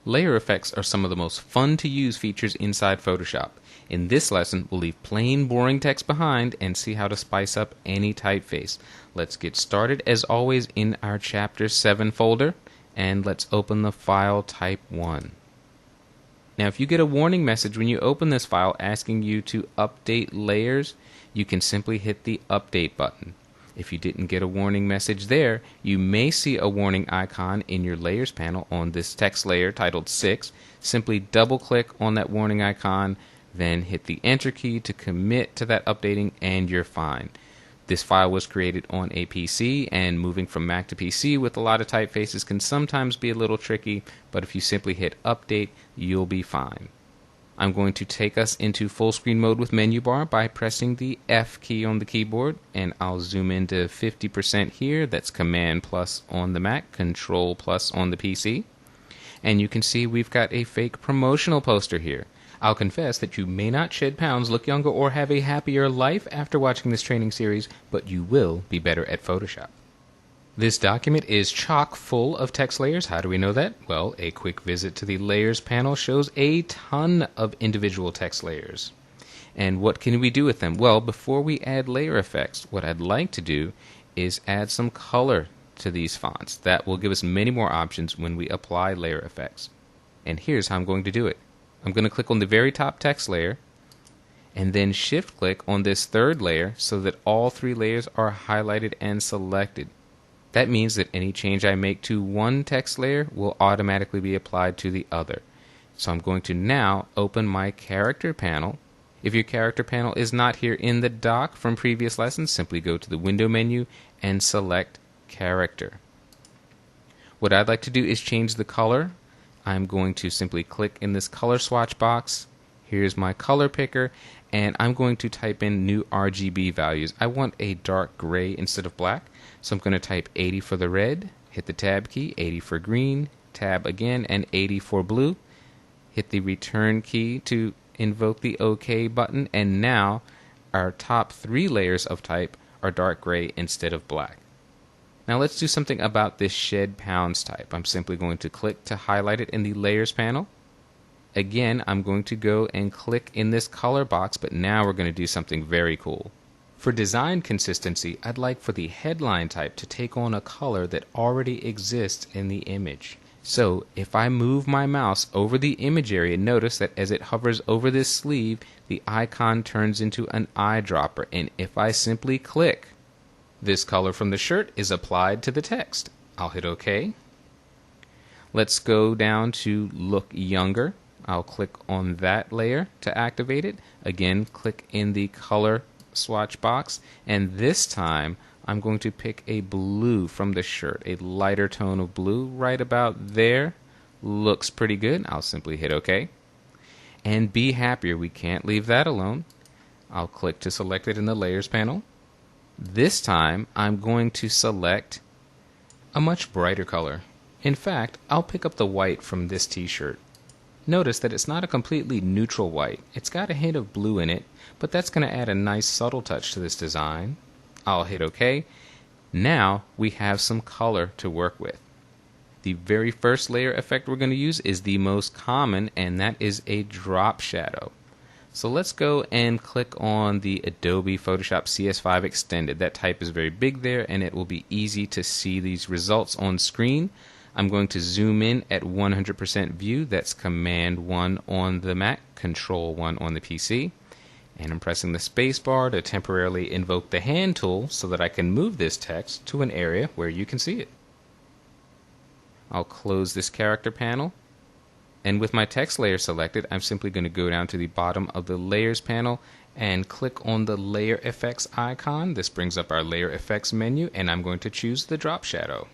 Layer effects are some of the most fun to use features inside Photoshop. In this lesson, we'll leave plain, boring text behind and see how to spice up any typeface. Let's get started, as always, in our Chapter 7 folder, and let's open the file Type 1. Now, if you get a warning message when you open this file asking you to update layers, you can simply hit the Update button. If you didn't get a warning message there, you may see a warning icon in your Layers panel on this text layer titled 6. Simply double-click on that warning icon, then hit the Enter key to commit to that updating, and you're fine. This file was created on a PC, and moving from Mac to PC with a lot of typefaces can sometimes be a little tricky, but if you simply hit Update, you'll be fine. I'm going to take us into full screen mode with menu bar by pressing the F key on the keyboard, and I'll zoom into 50% here. That's Command plus on the Mac, Control plus on the PC. And you can see we've got a fake promotional poster here. I'll confess that you may not shed pounds, look younger, or have a happier life after watching this training series, but you will be better at Photoshop. This document is chock full of text layers. How do we know that? Well, a quick visit to the Layers panel shows a ton of individual text layers. And what can we do with them? Well, before we add layer effects, what I'd like to do is add some color to these fonts. That will give us many more options when we apply layer effects. And here's how I'm going to do it. I'm going to click on the very top text layer, and then shift-click on this third layer so that all three layers are highlighted and selected. That means that any change I make to one text layer will automatically be applied to the other. So I'm going to now open my character panel. If your character panel is not here in the dock from previous lessons, simply go to the window menu and select character. What I'd like to do is change the color. I'm going to simply click in this color swatch box. Here's my color picker, and I'm going to type in new RGB values. I want a dark gray instead of black, so I'm going to type 80 for the red, hit the tab key, 80 for green, tab again, and 80 for blue. Hit the return key to invoke the OK button, and now our top three layers of type are dark gray instead of black. Now let's do something about this shed pounds type. I'm simply going to click to highlight it in the Layers panel. Again, I'm going to go and click in this color box, but now we're going to do something very cool. For design consistency, I'd like for the headline type to take on a color that already exists in the image. So if I move my mouse over the image area, notice that as it hovers over this sleeve, the icon turns into an eyedropper, and if I simply click, this color from the shirt is applied to the text. I'll hit OK. Let's go down to Look Younger. I'll click on that layer to activate it. Again, click in the color swatch box, and this time I'm going to pick a blue from the shirt, a lighter tone of blue right about there. Looks pretty good. I'll simply hit OK. And Be Happier, we can't leave that alone. I'll click to select it in the Layers panel. This time I'm going to select a much brighter color. In fact, I'll pick up the white from this t-shirt. Notice that it's not a completely neutral white. It's got a hint of blue in it, but that's going to add a nice subtle touch to this design. I'll hit OK. Now we have some color to work with. The very first layer effect we're going to use is the most common, and that is a drop shadow. So let's go and click on the Adobe Photoshop CS5 Extended. That type is very big there, and it will be easy to see these results on screen. I'm going to zoom in at 100% view. That's Command 1 on the Mac, Control 1 on the PC. And I'm pressing the space bar to temporarily invoke the hand tool so that I can move this text to an area where you can see it. I'll close this character panel. And with my text layer selected, I'm simply going to go down to the bottom of the Layers panel and click on the Layer Effects icon. This brings up our Layer Effects menu, and I'm going to choose the drop shadow.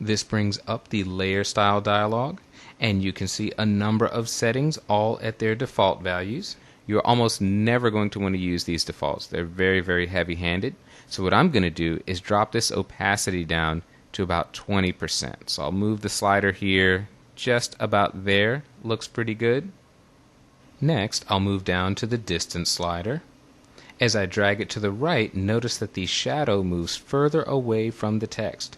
This brings up the layer style dialog, and you can see a number of settings all at their default values. You're almost never going to want to use these defaults. They're very, very heavy-handed. So what I'm going to do is drop this opacity down to about 20%. So I'll move the slider here just about there. Looks pretty good. Next, I'll move down to the distance slider. As I drag it to the right, notice that the shadow moves further away from the text.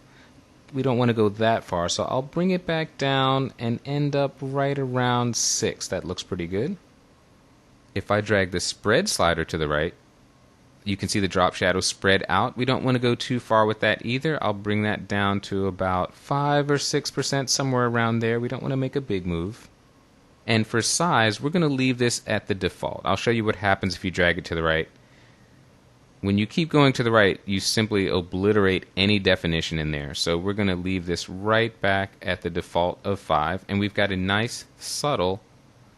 we don't want to go that far, so I'll bring it back down and end up right around 6. That looks pretty good. If I drag the spread slider to the right, you can see the drop shadow spread out. We don't want to go too far with that either. I'll bring that down to about 5 or 6%, somewhere around there. We don't want to make a big move. And for size, we're going to leave this at the default. I'll show you what happens if you drag it to the right. When you keep going to the right, you simply obliterate any definition in there. So we're going to leave this right back at the default of 5, and we've got a nice, subtle,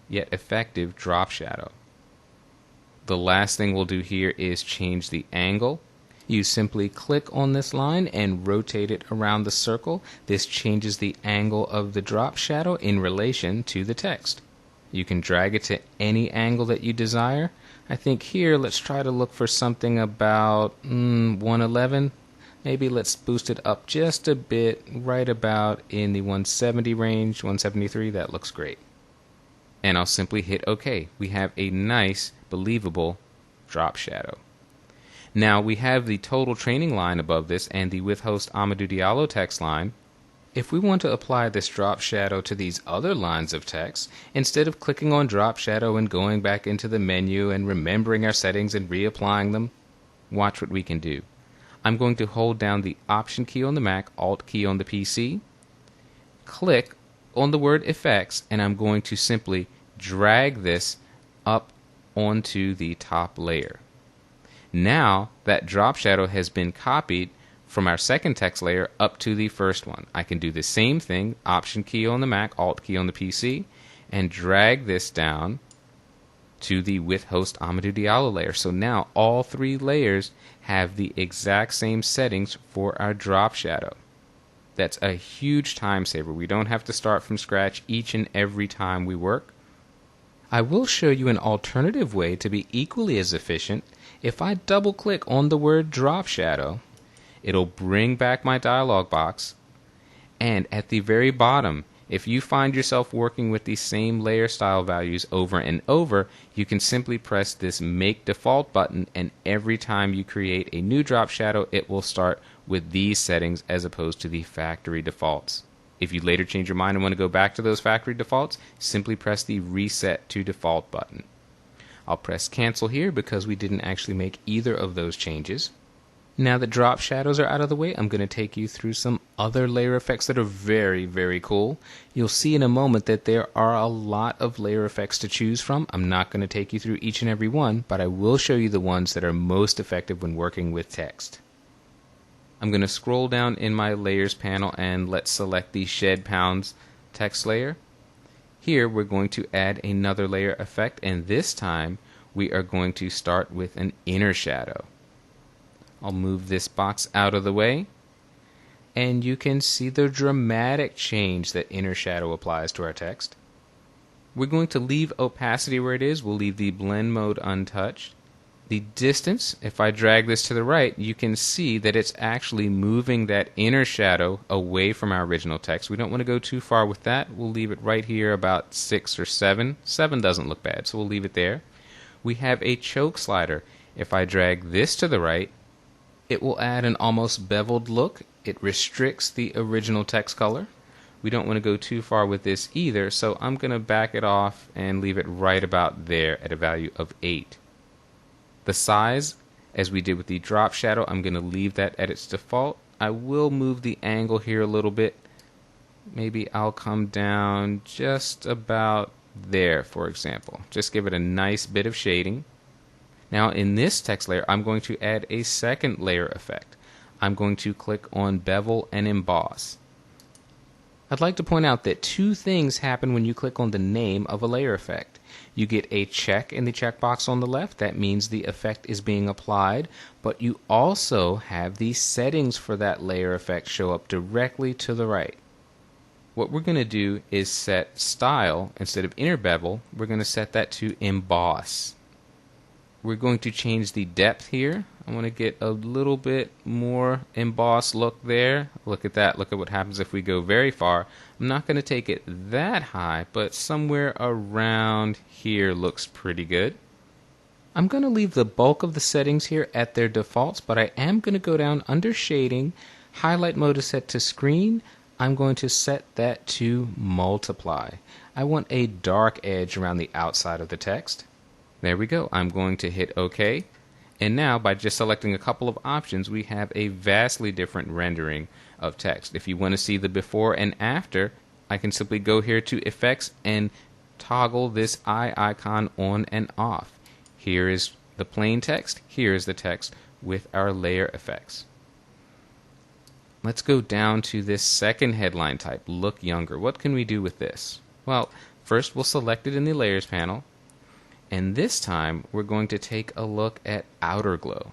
yet effective drop shadow. The last thing we'll do here is change the angle. You simply click on this line and rotate it around the circle. This changes the angle of the drop shadow in relation to the text. You can drag it to any angle that you desire. I think here, let's try to look for something about 111. Maybe let's boost it up just a bit, right about in the 170 range, 173. That looks great. And I'll simply hit OK. We have a nice, believable drop shadow. Now we have the total training line above this and the with host Amadou Diallo text line. If we want to apply this drop shadow to these other lines of text, instead of clicking on drop shadow and going back into the menu and remembering our settings and reapplying them, watch what we can do. I'm going to hold down the Option key on the Mac, Alt key on the PC, click on the word effects, and I'm going to simply drag this up onto the top layer. Now that drop shadow has been copied from our second text layer up to the first one. I can do the same thing, Option key on the Mac, Alt key on the PC, and drag this down to the with host Amadou Diallo layer. So now all 3 layers have the exact same settings for our drop shadow. That's a huge time saver. We don't have to start from scratch each and every time we work. I will show you an alternative way to be equally as efficient. If I double click on the word drop shadow, it'll bring back my dialog box, and at the very bottom, if you find yourself working with these same layer style values over and over, you can simply press this Make Default button, and every time you create a new drop shadow, it will start with these settings as opposed to the factory defaults. If you later change your mind and want to go back to those factory defaults, simply press the Reset to Default button. I'll press Cancel here because we didn't actually make either of those changes. Now that drop shadows are out of the way, I'm going to take you through some other layer effects that are very, very cool. You'll see in a moment that there are a lot of layer effects to choose from. I'm not going to take you through each and every one, but I will show you the ones that are most effective when working with text. I'm going to scroll down in my Layers panel and let's select the Shed Pounds text layer. Here we're going to add another layer effect, and this time we are going to start with an inner shadow. I'll move this box out of the way, and you can see the dramatic change that inner shadow applies to our text. We're going to leave opacity where it is. We'll leave the blend mode untouched. The distance, if I drag this to the right, you can see that it's actually moving that inner shadow away from our original text. We don't want to go too far with that. We'll leave it right here about 6 or 7. 7 doesn't look bad, so we'll leave it there. We have a choke slider. If I drag this to the right, it will add an almost beveled look. It restricts the original text color. We don't want to go too far with this either, so I'm going to back it off and leave it right about there at a value of 8. The size, as we did with the drop shadow, I'm going to leave that at its default. I will move the angle here a little bit. Maybe I'll come down just about there, for example. Just give it a nice bit of shading. Now in this text layer, I'm going to add a second layer effect. I'm going to click on Bevel and Emboss. I'd like to point out that 2 things happen when you click on the name of a layer effect. You get a check in the checkbox on the left. That means the effect is being applied, but you also have the settings for that layer effect show up directly to the right. What we're going to do is set Style, instead of Inner Bevel, we're going to set that to Emboss. We're going to change the depth here. I want to get a little bit more embossed look there. Look at that. Look at what happens if we go very far. I'm not going to take it that high, but somewhere around here looks pretty good. I'm going to leave the bulk of the settings here at their defaults, but I am going to go down under Shading, Highlight mode is set to screen. I'm going to set that to multiply. I want a dark edge around the outside of the text. There we go. I'm going to hit OK. And now, by just selecting a couple of options, we have a vastly different rendering of text. If you want to see the before and after, I can simply go here to Effects and toggle this eye icon on and off. Here is the plain text. Here is the text with our layer effects. Let's go down to this second headline type, Look Younger. What can we do with this? Well, first we'll select it in the Layers panel. And this time, we're going to take a look at Outer Glow.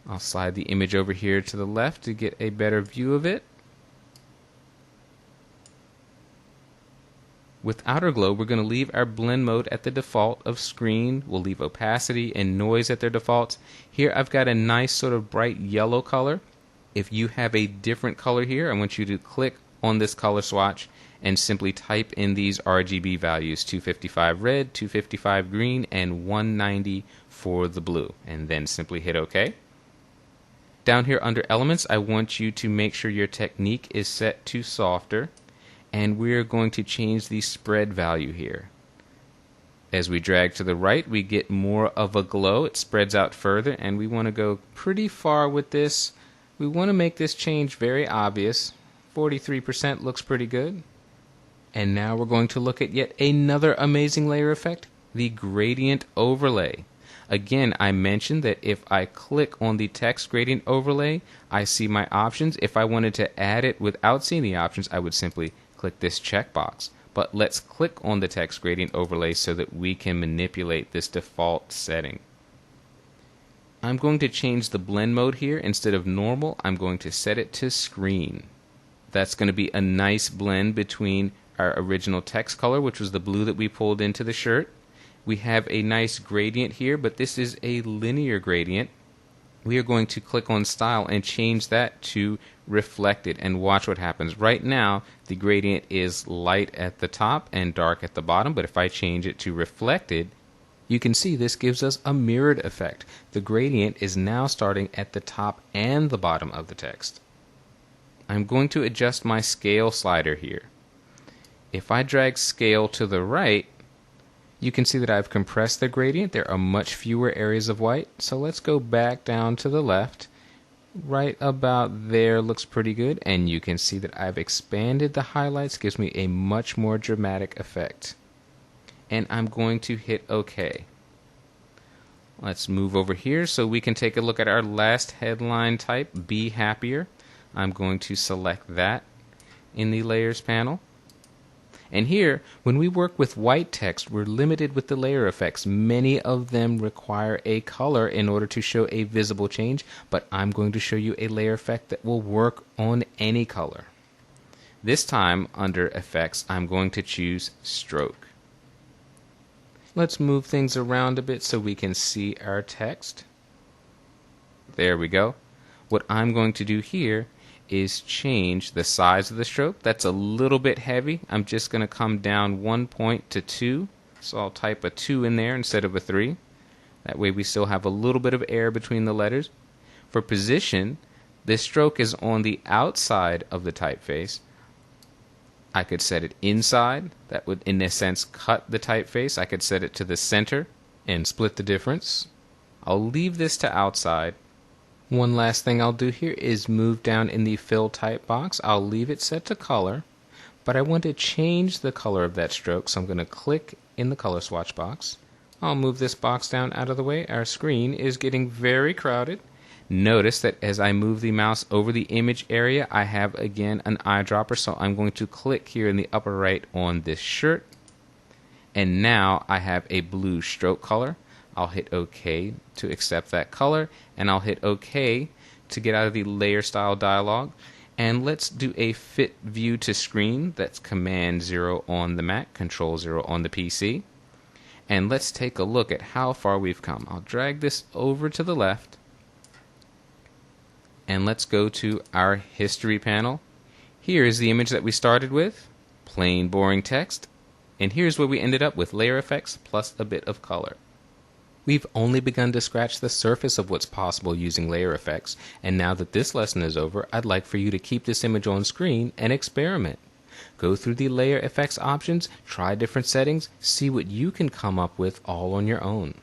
I'll slide the image over here to the left to get a better view of it. With Outer Glow, we're going to leave our blend mode at the default of screen. We'll leave opacity and noise at their defaults. Here I've got a nice sort of bright yellow color. If you have a different color here, I want you to click on this color swatch and simply type in these RGB values, 255 red, 255 green, and 190 for the blue, and then simply hit OK. Down here under Elements, I want you to make sure your technique is set to softer, and we're going to change the spread value here. As we drag to the right, we get more of a glow. It spreads out further, and we want to go pretty far with this. We want to make this change very obvious. 43% looks pretty good. And now we're going to look at yet another amazing layer effect, the gradient overlay. Again, I mentioned that if I click on the text gradient overlay, I see my options. If I wanted to add it without seeing the options, I would simply click this checkbox. But let's click on the text gradient overlay so that we can manipulate this default setting. I'm going to change the blend mode here. Instead of normal, I'm going to set it to screen. That's going to be a nice blend between our original text color, which was the blue that we pulled into the shirt. We have a nice gradient here, but this is a linear gradient. We are going to click on Style and change that to Reflected, and watch what happens. Right now, the gradient is light at the top and dark at the bottom, but if I change it to Reflected, you can see this gives us a mirrored effect. The gradient is now starting at the top and the bottom of the text. I'm going to adjust my scale slider here. If I drag scale to the right, you can see that I've compressed the gradient. There are much fewer areas of white. So let's go back down to the left. Right about there looks pretty good. And you can see that I've expanded the highlights. Gives me a much more dramatic effect. And I'm going to hit OK. Let's move over here so we can take a look at our last headline type, Be Happier. I'm going to select that in the Layers panel. And here, when we work with white text, we're limited with the layer effects. Many of them require a color in order to show a visible change, but I'm going to show you a layer effect that will work on any color. This time, under Effects, I'm going to choose Stroke. Let's move things around a bit so we can see our text. There we go. What I'm going to do here is change the size of the stroke. That's a little bit heavy. I'm just going to come down 1 point to 2. So I'll type a 2 in there instead of a 3. That way we still have a little bit of air between the letters. For position, this stroke is on the outside of the typeface. I could set it inside. That would, in a sense, cut the typeface. I could set it to the center and split the difference. I'll leave this to outside. One last thing I'll do here is move down in the Fill Type box. I'll leave it set to color, but I want to change the color of that stroke, so I'm going to click in the color swatch box. I'll move this box down out of the way. Our screen is getting very crowded. Notice that as I move the mouse over the image area, I have again an eyedropper, so I'm going to click here in the upper right on this shirt, and now I have a blue stroke color. I'll hit OK to accept that color, and I'll hit OK to get out of the layer style dialog. And let's do a fit view to screen. That's Command 0 on the Mac, Control 0 on the PC. And let's take a look at how far we've come. I'll drag this over to the left. And let's go to our History panel. Here is the image that we started with, plain boring text. And here's where we ended up with layer effects plus a bit of color. We've only begun to scratch the surface of what's possible using layer effects, and now that this lesson is over, I'd like for you to keep this image on screen and experiment. Go through the layer effects options, try different settings, see what you can come up with all on your own.